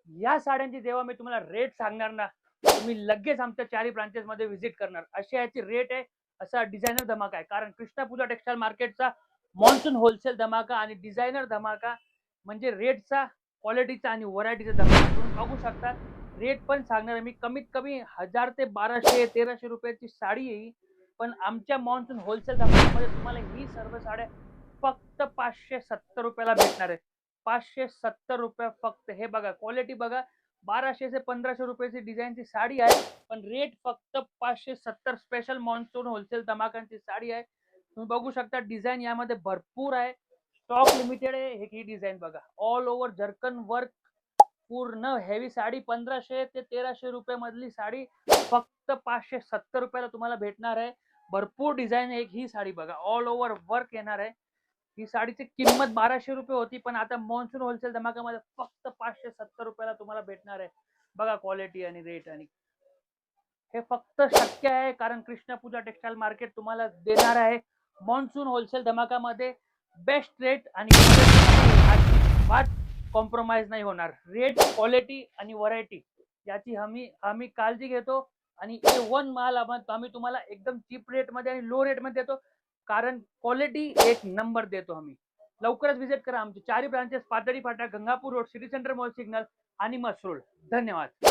या साड्यांची जेव्हा मी तुम्हाला रेट सांगणार ना, तुम्ही लगेच आमच्या चारही ब्रांचेस मध्ये व्हिजिट करणार. अशी याची रेट आहे. असा डिझायनर धमाका आहे. कारण कृष्णा पूजा टेक्सटाईल मार्केटचा मॉन्सून होलसेल धमाका आणि डिझायनर धमाका म्हणजे रेटचा, क्वालिटीचा आणि व्हरायटीचा धमाका. तुम्ही बघू शकता. रेट पण सांगणार आहे मी, कमीत कमी 1000 ते 1200-1300 रुपयाची साडी येईल. पण आमच्या मॉन्सून होलसेल धमाक्यामध्ये तुम्हाला ही सर्व साड्या फक्त 570 रुपयाला भेटणार आहे. 570 रुपये फक्त. हे बघा, क्वालिटी बघा. 1200 ते 1500 रुपयाची डिझाईनची साडी आहे, पण रेट फक्त 570. स्पेशल मॉन्सून होलसेल धमाक्यांची साडी आहे. तुम्ही बघू शकता. डिझाईन यामध्ये भरपूर आहे. स्टॉक लिमिटेड आहे. ही डिझाईन बघा, ऑल ओव्हर जर्कन वर्क, पूर्ण हेवी साडी. 1500 ते 1300 रुपये मधली साडी फक्त 570 रुपयाला तुम्हाला भेटणार आहे. भरपूर डिझाईन आहे. ही साडी बघा, ऑल ओव्हर वर्क येणार आहे. ही साडीची किंमत 1200 रुपये होती, पण आता मॉन्सून होलसेल धमाक्यामध्ये फक्त 570 रुपयाला तुम्हाला भेटणार आहे. बघा क्वालिटी आणि रेट. आणि हे फक्त शक्य आहे कारण कृष्णा पूजा टेक्सटाईल मार्केट तुम्हाला देणार आहे मॉन्सून होलसेल धमाक्यामध्ये बेस्ट रेट. आणि अजिबात कॉम्प्रोमाइज नाही होणार. रेट, क्वालिटी आणि व्हरायटी याची आम्ही काळजी घेतो. आणि A1 माल आम्ही तुम्हाला एकदम चीप रेट मध्ये आणि लो रेट मध्ये देतो. कारण क्वालिटी एक नंबर देतो आम्ही. लवकरच व्हिजिट करा आमचे चारही branches: Patali Phata, Gangapur road, city centre mall signal आणि मसरूळ. धन्यवाद.